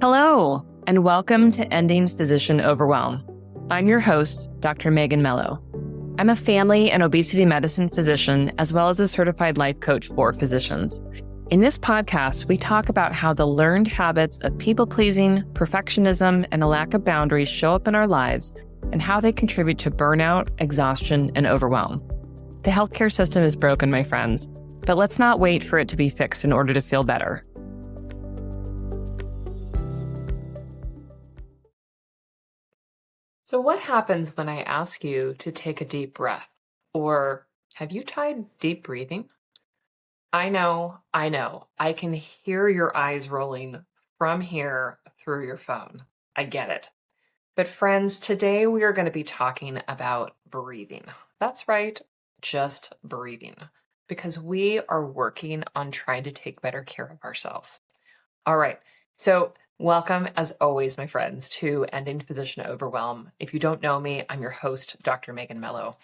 Hello, and welcome to Ending Physician Overwhelm. I'm your host, Dr. Megan Mello. I'm a family and obesity medicine physician, as well as a certified life coach for physicians. In this podcast, we talk about how the learned habits of people-pleasing, perfectionism, and a lack of boundaries show up in our lives and how they contribute to burnout, exhaustion, and overwhelm. The healthcare system is broken, my friends, but let's not wait for it to be fixed in order to feel better. So what happens when I ask you to take a deep breath? Or have you tried deep breathing? I know. I can hear your eyes rolling from here through your phone. I get it. But friends, today we are going to be talking about breathing. That's right, just breathing. Because we are working on trying to take better care of ourselves. All right, so welcome, as always, my friends, to Ending Physician Overwhelm. If you don't know me, I'm your host, Dr. Megan Mello.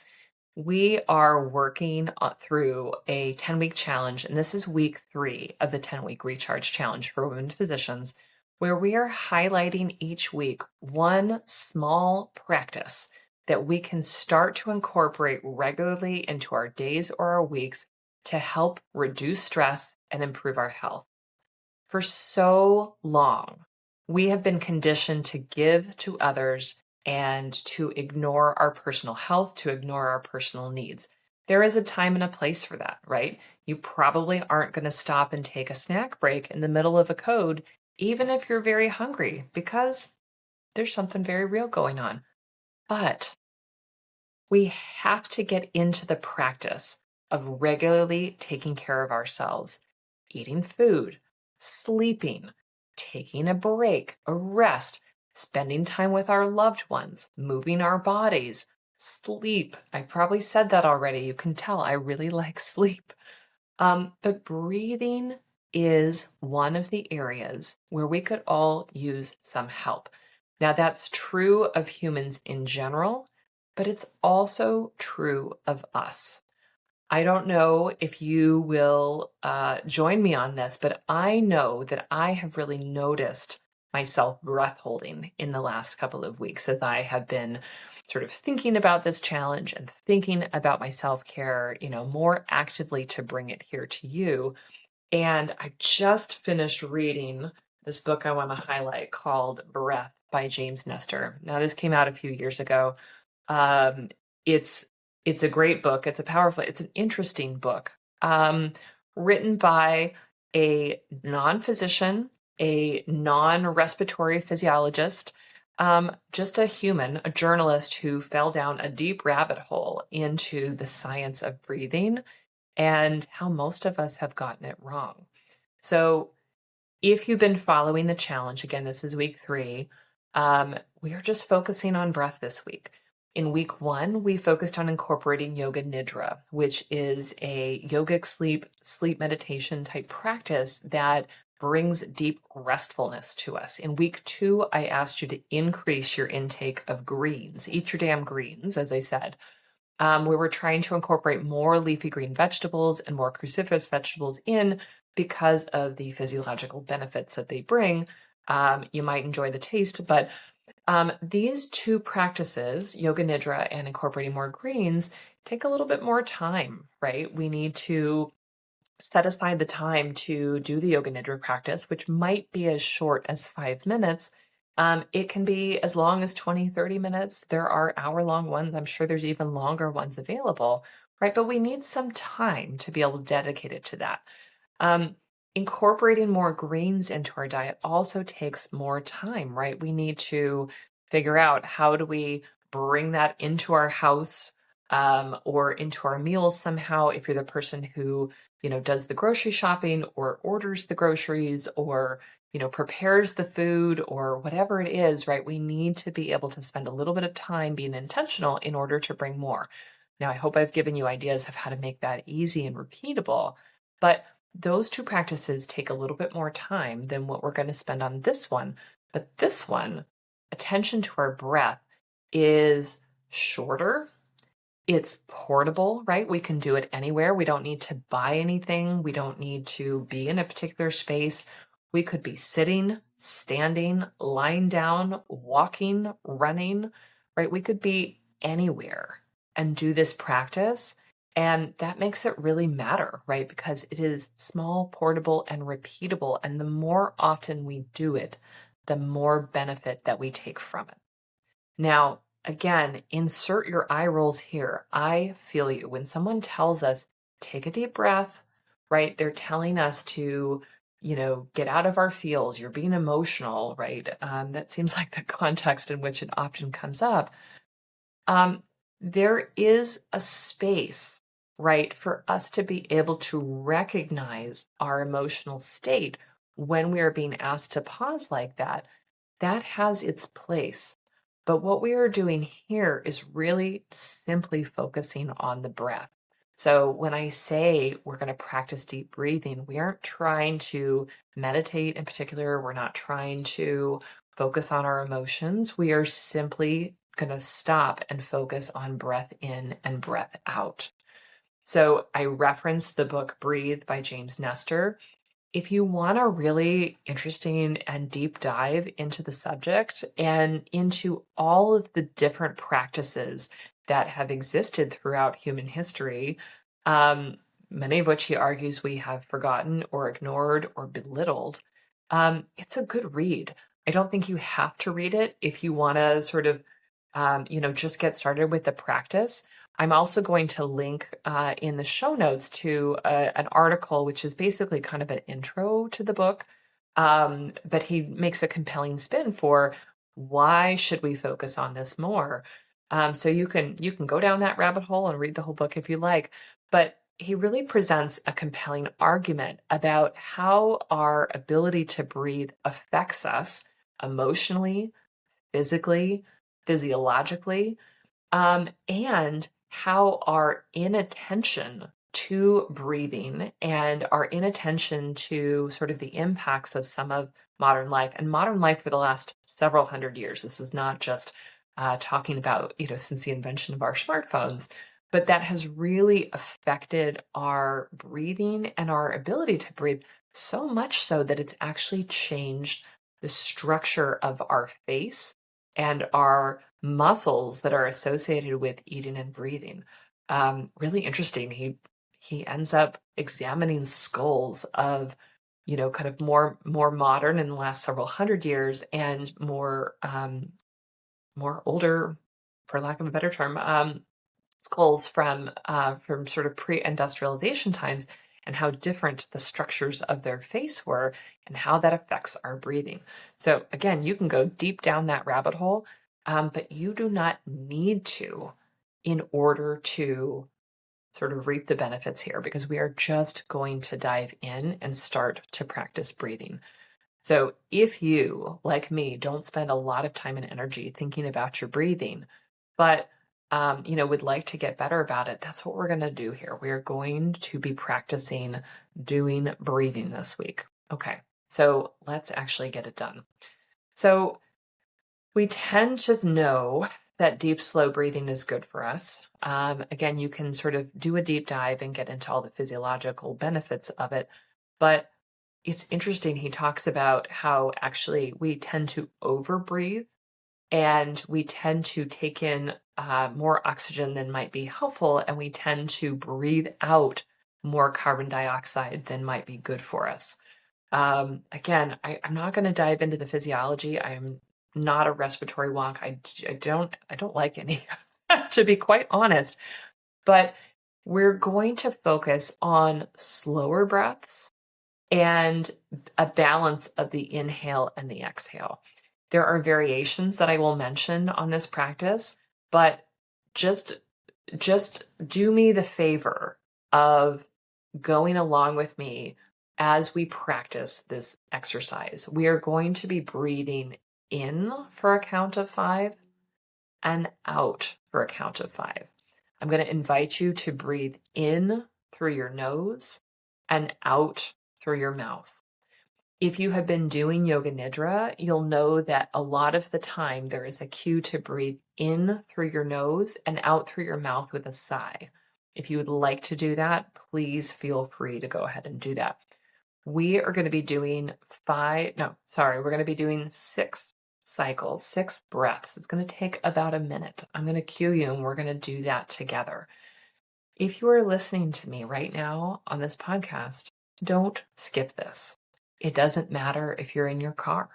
We are working through a 10-week challenge, and this is week 3 of the 10-week Recharge Challenge for women physicians, where we are highlighting each week one small practice that we can start to incorporate regularly into our days or our weeks to help reduce stress and improve our health. For so long, we have been conditioned to give to others and to ignore our personal health, to ignore our personal needs. There is a time and a place for that, right? You probably aren't going to stop and take a snack break in the middle of a code, even if you're very hungry, because there's something very real going on. But we have to get into the practice of regularly taking care of ourselves, eating food, sleeping, taking a break, a rest, spending time with our loved ones, moving our bodies, sleep. I probably said that already. You can tell I really like sleep. But breathing is one of the areas where we could all use some help. Now, that's true of humans in general, but it's also true of us. I don't know if you will join me on this, but I know that I have really noticed myself breath holding in the last couple of weeks as I have been sort of thinking about this challenge and thinking about my self-care, more actively to bring it here to you. And I just finished reading this book I want to highlight called Breath by James Nestor. Now, this came out a few years ago. It's a great book. It's an interesting book, written by a non-physician, a non-respiratory physiologist, just a human, a journalist who fell down a deep rabbit hole into the science of breathing and how most of us have gotten it wrong. So if you've been following the challenge, again, this is week 3, we are just focusing on breath this week. In week 1, we focused on incorporating yoga nidra, which is a yogic sleep meditation type practice that brings deep restfulness to us. In week 2, I asked you to increase your intake of greens. Eat your damn greens, as I said. We were trying to incorporate more leafy green vegetables and more cruciferous vegetables in because of the physiological benefits that they bring. You might enjoy the taste, but these two practices, yoga nidra and incorporating more greens, take a little bit more time, right? We need to set aside the time to do the yoga nidra practice, which might be as short as 5 minutes. It can be as long as 20, 30 minutes. There are hour-long ones. I'm sure there's even longer ones available, right? But we need some time to be able to dedicate it to that. Incorporating more greens into our diet also takes more time, right? We need to figure out how do we bring that into our house or into our meals somehow. If you're the person who, does the grocery shopping or orders the groceries or, prepares the food or whatever it is, right? We need to be able to spend a little bit of time being intentional in order to bring more. Now, I hope I've given you ideas of how to make that easy and repeatable, but those two practices take a little bit more time than what we're going to spend on this one. But this one, attention to our breath, is shorter. It's portable, right? We can do it anywhere. We don't need to buy anything. We don't need to be in a particular space. We could be sitting, standing, lying down, walking, running, right? We could be anywhere and do this practice. And that makes it really matter, right? Because it is small, portable, and repeatable. And the more often we do it, the more benefit that we take from it. Now, again, insert your eye rolls here. I feel you. When someone tells us, take a deep breath, right? They're telling us to, get out of our feels. You're being emotional, right? That seems like the context in which it often comes up. There is a space, right, for us to be able to recognize our emotional state when we are being asked to pause like that. That has its place. But what we are doing here is really simply focusing on the breath. So when I say we're going to practice deep breathing, we aren't trying to meditate in particular. We're not trying to focus on our emotions. We are simply going to stop and focus on breath in and breath out. So I referenced the book Breathe by James Nestor. If you want a really interesting and deep dive into the subject and into all of the different practices that have existed throughout human history, many of which he argues we have forgotten or ignored or belittled, it's a good read. I don't think you have to read it if you want to sort of, just get started with the practice. I'm also going to link in the show notes to an article, which is basically kind of an intro to the book. But he makes a compelling spin for why should we focus on this more. So you can go down that rabbit hole and read the whole book if you like. But he really presents a compelling argument about how our ability to breathe affects us emotionally, physically, physiologically, and how our inattention to breathing and our inattention to sort of the impacts of some of modern life and modern life for the last several hundred years. This is not just talking about, since the invention of our smartphones, but that has really affected our breathing and our ability to breathe so much so that it's actually changed the structure of our face and our muscles that are associated with eating and breathing. Really interesting. He ends up examining skulls of, kind of more modern in the last several hundred years and more older, for lack of a better term, skulls from sort of pre-industrialization times, and how different the structures of their face were and how that affects our breathing. So again, you can go deep down that rabbit hole, but you do not need to in order to sort of reap the benefits here, because we are just going to dive in and start to practice breathing. So if you, like me, don't spend a lot of time and energy thinking about your breathing, but would like to get better about it, that's what we're going to do here. We are going to be practicing doing breathing this week. Okay, so let's actually get it done. So we tend to know that deep, slow breathing is good for us. Again, you can sort of do a deep dive and get into all the physiological benefits of it, but it's interesting. He talks about how actually we tend to overbreathe and we tend to take in more oxygen than might be helpful, and we tend to breathe out more carbon dioxide than might be good for us. Again, I'm not going to dive into the physiology. I'm not a respiratory wonk. I don't like any, to be quite honest. But we're going to focus on slower breaths and a balance of the inhale and the exhale. There are variations that I will mention on this practice, but just do me the favor of going along with me as we practice this exercise. We are going to be breathing in for a count of 5 and out for a count of 5. I'm going to invite you to breathe in through your nose and out through your mouth. If you have been doing yoga nidra, you'll know that a lot of the time there is a cue to breathe in through your nose and out through your mouth with a sigh. If you would like to do that, please feel free to go ahead and do that. we are going to be doing we're going to be doing 6 cycles, 6 breaths. It's going to take about a minute. I'm going to cue you and we're going to do that together. If you are listening to me right now on this podcast, don't skip this. It doesn't matter if you're in your car.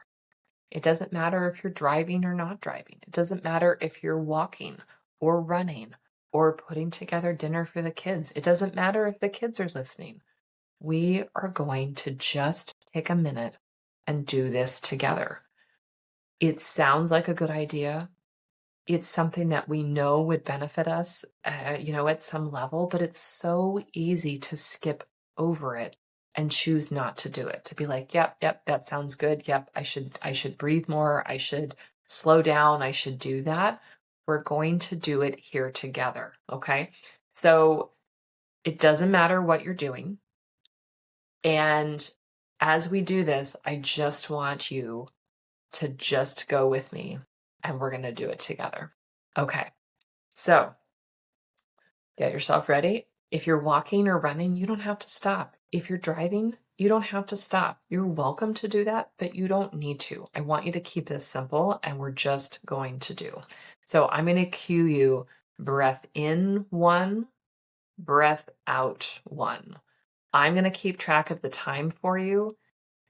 It doesn't matter if you're driving or not driving. It doesn't matter if you're walking or running or putting together dinner for the kids. It doesn't matter if the kids are listening. We are going to just take a minute and do this together. It sounds like a good idea. It's something that we know would benefit us, at some level, but it's so easy to skip over it and choose not to do it. To be like, yep, that sounds good. Yep, I should breathe more. I should slow down. I should do that. We're going to do it here together. Okay. So it doesn't matter what you're doing. And as we do this, I just want you to just go with me and we're going to do it together. Okay. So get yourself ready. If you're walking or running, you don't have to stop. If you're driving, you don't have to stop. You're welcome to do that, but you don't need to. I want you to keep this simple and we're just going to do. So I'm going to cue you breath in 1, breath out 1. I'm going to keep track of the time for you.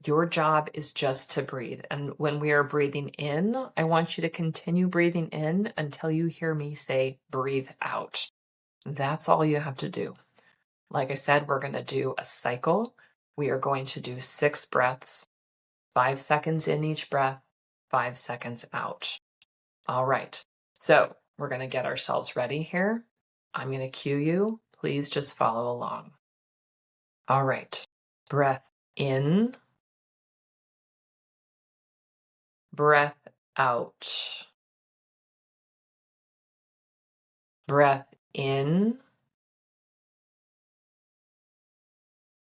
Your job is just to breathe. And when we are breathing in, I want you to continue breathing in until you hear me say breathe out. That's all you have to do. Like I said, we're going to do a cycle. We are going to do 6 breaths, 5 seconds in each breath, 5 seconds out. All right. So we're going to get ourselves ready here. I'm going to cue you. Please just follow along. All right. Breath in. Breath out. Breath in.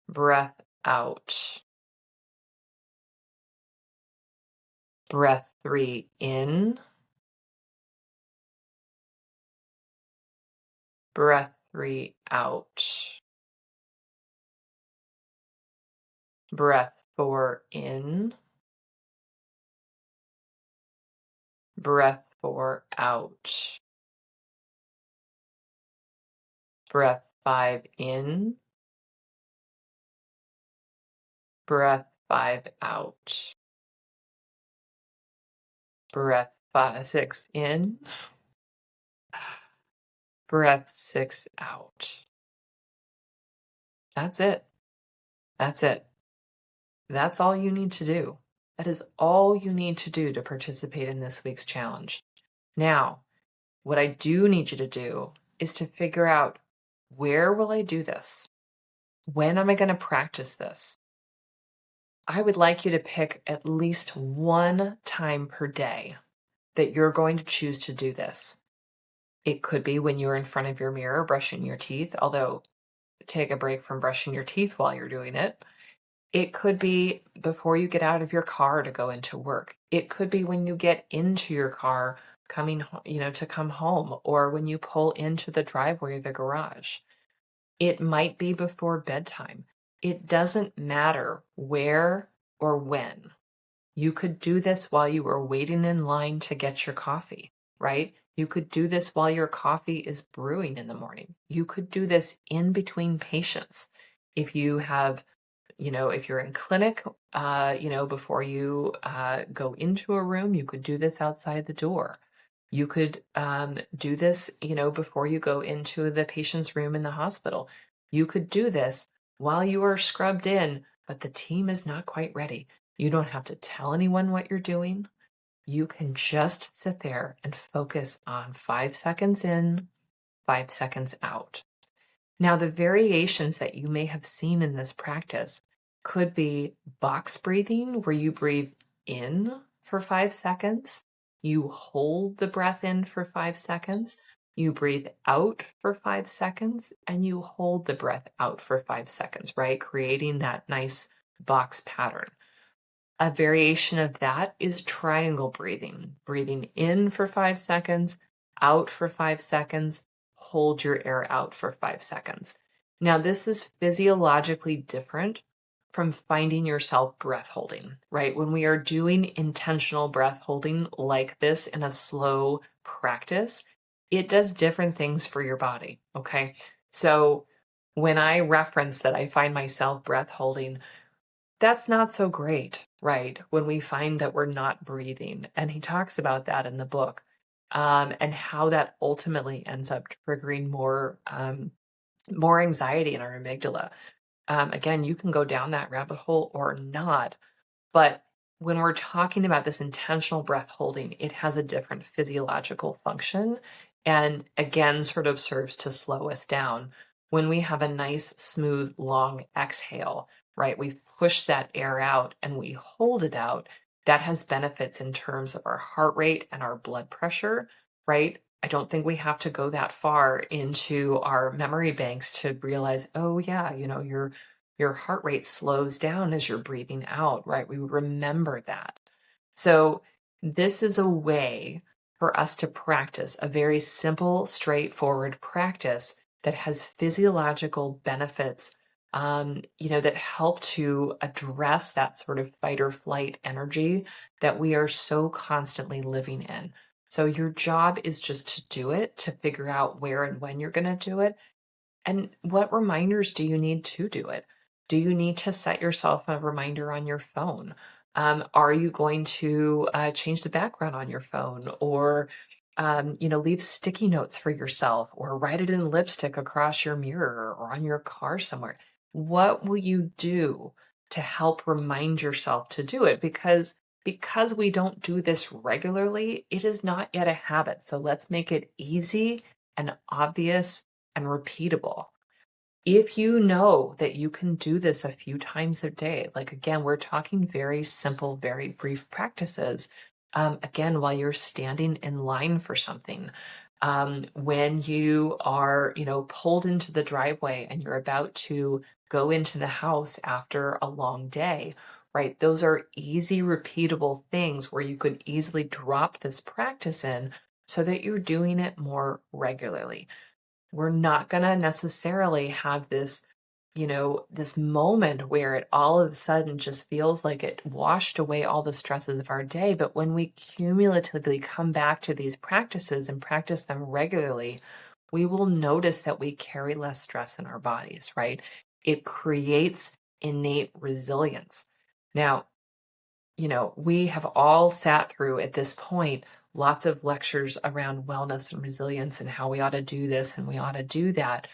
Breath out. Breath 3 in. Breath 3 out. Breath 4 in. Breath 4 out. Breath 5 in. Breath 5 out. Breath 6 in. Breath 6 out. That's it. That's it. That's all you need to do. That is all you need to do to participate in this week's challenge. Now, what I do need you to do is to figure out, where will I do this? When am I going to practice this? I would like you to pick at least one time per day that you're going to choose to do this. It could be when you're in front of your mirror brushing your teeth, although take a break from brushing your teeth while you're doing it. It could be before you get out of your car to go into work. It could be when you get into your car to come home, or when you pull into the driveway or the garage. It might be before bedtime. It doesn't matter where or when. You could do this while you were waiting in line to get your coffee, right? You could do this while your coffee is brewing in the morning. You could do this in between patients. If you have, if you're in clinic, before you go into a room, you could do this outside the door. You could do this, before you go into the patient's room in the hospital. You could do this while you are scrubbed in, but the team is not quite ready. You don't have to tell anyone what you're doing. You can just sit there and focus on 5 seconds in, 5 seconds out. Now, the variations that you may have seen in this practice could be box breathing, where you breathe in for 5 seconds, you hold the breath in for 5 seconds, you breathe out for 5 seconds, and you hold the breath out for 5 seconds, right? Creating that nice box pattern. A variation of that is triangle breathing. Breathing in for 5 seconds, out for 5 seconds, hold your air out for 5 seconds. Now, this is physiologically different from finding yourself breath holding, right? When we are doing intentional breath holding like this in a slow practice, it does different things for your body, okay? So when I reference that I find myself breath holding, that's not so great, right? When we find that we're not breathing. And he talks about that in the book, and how that ultimately ends up triggering more anxiety in our amygdala. Again, you can go down that rabbit hole or not, but when we're talking about this intentional breath holding, it has a different physiological function and again, sort of serves to slow us down. When we have a nice, smooth, long exhale, right? We push that air out and we hold it out. That has benefits in terms of our heart rate and our blood pressure, right? I don't think we have to go that far into our memory banks to realize, oh yeah, your heart rate slows down as you're breathing out, right? We remember that. So, this is a way for us to practice a very simple, straightforward practice that has physiological benefits, that help to address that sort of fight or flight energy that we are so constantly living in. So, your job is just to do it, to figure out where and when you're going to do it, and what reminders do you need to do it? Do you need to set yourself a reminder on your phone? Are you going to change the background on your phone, or leave sticky notes for yourself, or write it in lipstick across your mirror or on your car somewhere? What will you do to help remind yourself to do it? Because we don't do this regularly, it is not yet a habit. So let's make it easy and obvious and repeatable. If you know that you can do this a few times a day, like again, we're talking very simple, very brief practices. Again, while you're standing in line for something, when you are, pulled into the driveway and you're about to go into the house after a long day, right? Those are easy, repeatable things where you could easily drop this practice in so that you're doing it more regularly. We're not going to necessarily have this moment where it all of a sudden just feels like it washed away all the stresses of our day. But when we cumulatively come back to these practices and practice them regularly, we will notice that we carry less stress in our bodies, right? It creates innate resilience. Now, we have all sat through at this point lots of lectures around wellness and resilience and how we ought to do this and we ought to do that.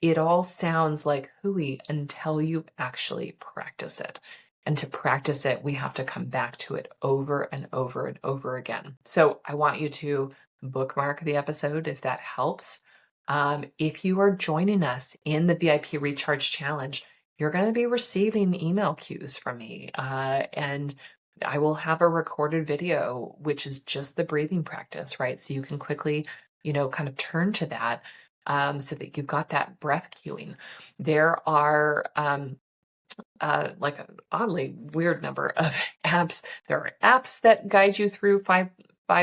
It all sounds like hooey until you actually practice it. And to practice it, we have to come back to it over and over and over again. So I want you to bookmark the episode if that helps. If you are joining us in the VIP Recharge Challenge, you're going to be receiving email cues from me. And I will have a recorded video, which is just the breathing practice, right? So you can quickly, kind of turn to that, so that you've got that breath cueing. There are like an oddly weird number of apps. There are apps that guide you through 5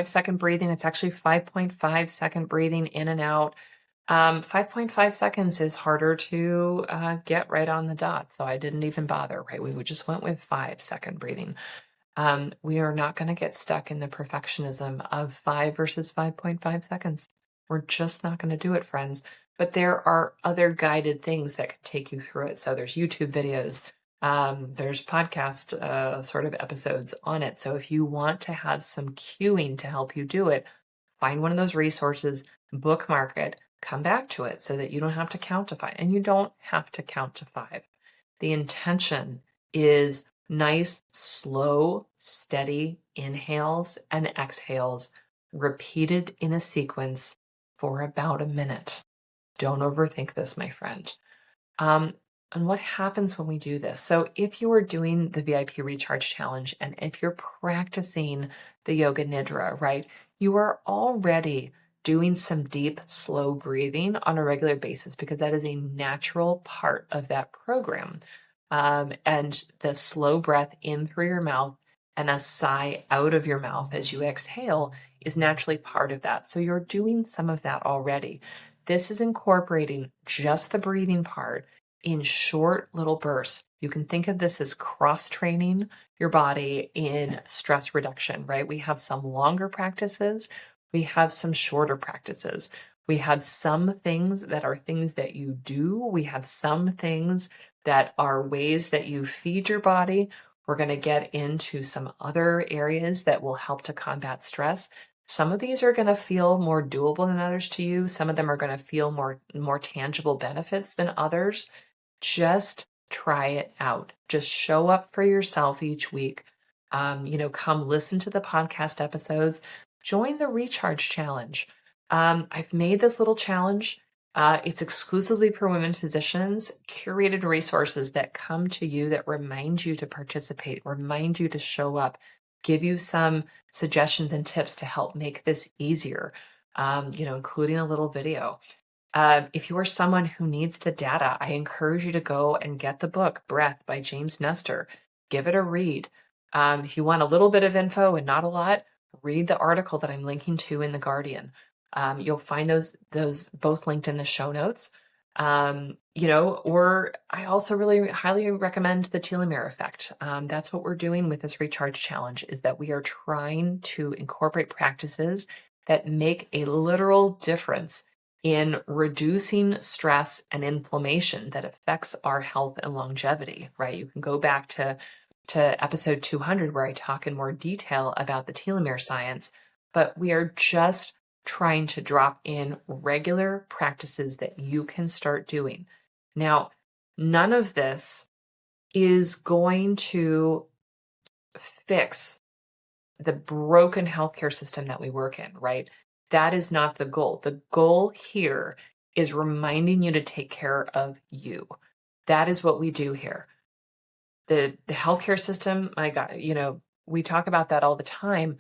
second breathing. It's actually 5.5 second breathing in and out. 5.5 seconds is harder to get right on the dot. So I didn't even bother, right? We just went with 5 second breathing. We are not going to get stuck in the perfectionism of 5 versus 5.5 seconds. We're just not going to do it, friends. But there are other guided things that could take you through it. So there's YouTube videos, there's podcast sort of episodes on it. So if you want to have some cueing to help you do it, find one of those resources, bookmark it, come back to it so that you don't have to count to 5. And you don't have to count to 5. The intention is nice, slow, steady inhales and exhales repeated in a sequence for about a minute. Don't overthink this, my friend. And what happens when we do this? So if you are doing the VIP Recharge Challenge and if you're practicing the Yoga Nidra, right, you are already doing some deep, slow breathing on a regular basis because that is a natural part of that program. And the slow breath in through your mouth and a sigh out of your mouth as you exhale is naturally part of that. So you're doing some of that already. This is incorporating just the breathing part in short little bursts. You can think of this as cross-training your body in stress reduction, right? We have some longer practices. We have some shorter practices. We have some things that are things that you do. We have some things that are ways that you feed your body. We're going to get into some other areas that will help to combat stress. Some of these are going to feel more doable than others to you. Some of them are going to feel more tangible benefits than others. Just try it out. Just show up for yourself each week. Come listen to the podcast episodes. Join the Recharge Challenge. I've made this little challenge. It's exclusively for women physicians, curated resources that come to you that remind you to participate, remind you to show up, give you some suggestions and tips to help make this easier, including a little video. If you are someone who needs the data, I encourage you to go and get the book, Breath by James Nestor. Give it a read. If you want a little bit of info and not a lot, read the article that I'm linking to in The Guardian. You'll find those both linked in the show notes. Or I also really highly recommend the telomere effect. That's what we're doing with this Recharge Challenge, is that we are trying to incorporate practices that make a literal difference in reducing stress and inflammation that affects our health and longevity, right? You can go back to episode 200 where I talk in more detail about the telomere science, but we are just trying to drop in regular practices that you can start doing. Now, none of this is going to fix the broken healthcare system that we work in, right? That is not the goal. The goal here is reminding you to take care of you. That is what we do here. The healthcare system, my God, we talk about that all the time.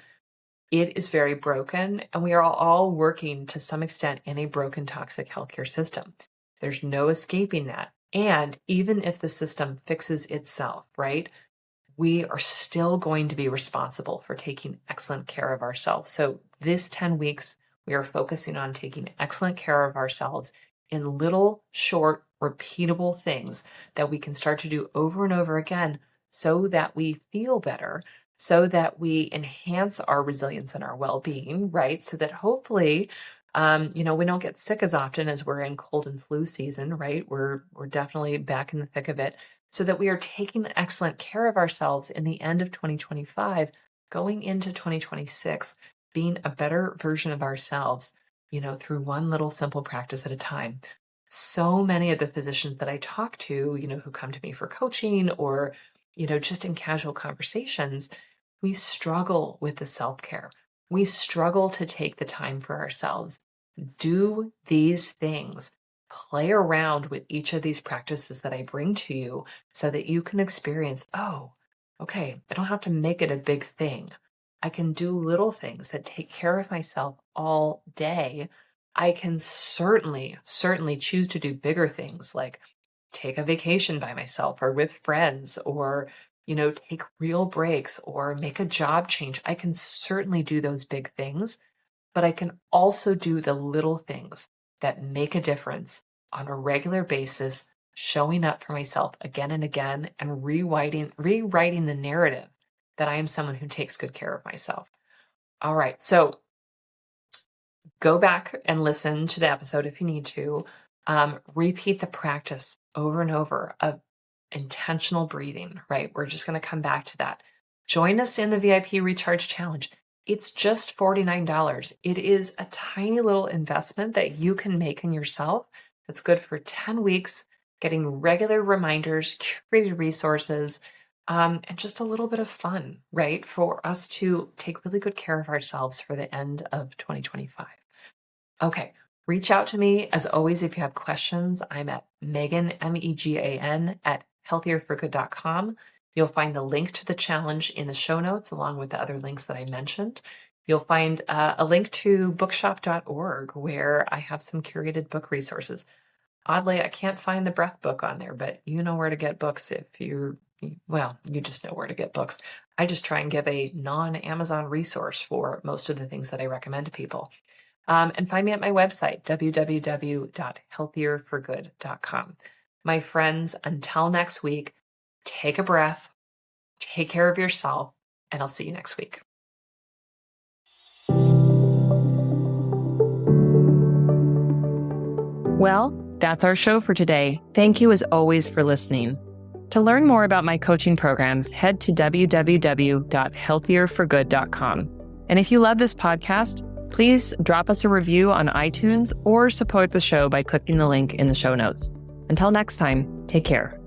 It is very broken, and we are all working to some extent in a broken, toxic healthcare system. There's no escaping that. And even if the system fixes itself, right, we are still going to be responsible for taking excellent care of ourselves. So this 10 weeks, we are focusing on taking excellent care of ourselves in little, short, repeatable things that we can start to do over and over again so that we feel better, so that we enhance our resilience and our well-being, right? So that hopefully, we don't get sick as often as we're in cold and flu season, right? We're definitely back in the thick of it, so that we are taking excellent care of ourselves in the end of 2025, going into 2026, being a better version of ourselves, through one little simple practice at a time. So many of the physicians that I talk to, who come to me for coaching or, just in casual conversations, we struggle with the self-care. We struggle to take the time for ourselves. Do these things. Play around with each of these practices that I bring to you so that you can experience, oh, okay, I don't have to make it a big thing. I can do little things that take care of myself all day. I can certainly choose to do bigger things like take a vacation by myself or with friends, or, take real breaks or make a job change. I can certainly do those big things, but I can also do the little things that make a difference on a regular basis, showing up for myself again and again, and rewriting the narrative that I am someone who takes good care of myself. All right, so go back and listen to the episode if you need to. Repeat the practice over and over of intentional breathing, right? We're just going to come back to that. Join us in the VIP Recharge Challenge. It's just $49. It is a tiny little investment that you can make in yourself. That's good for 10 weeks, getting regular reminders, curated resources, and just a little bit of fun, right? For us to take really good care of ourselves for the end of 2025. Okay. Reach out to me, as always, if you have questions. I'm at Megan, Megan, at healthierforgood.com. You'll find the link to the challenge in the show notes, along with the other links that I mentioned. You'll find a link to bookshop.org, where I have some curated book resources. Oddly, I can't find the breath book on there, but you know where to get books if you just know where to get books. I just try and give a non-Amazon resource for most of the things that I recommend to people. And find me at my website, www.healthierforgood.com. My friends, until next week, take a breath, take care of yourself, and I'll see you next week. Well, that's our show for today. Thank you as always for listening. To learn more about my coaching programs, head to www.healthierforgood.com. And if you love this podcast, please drop us a review on iTunes or support the show by clicking the link in the show notes. Until next time, take care.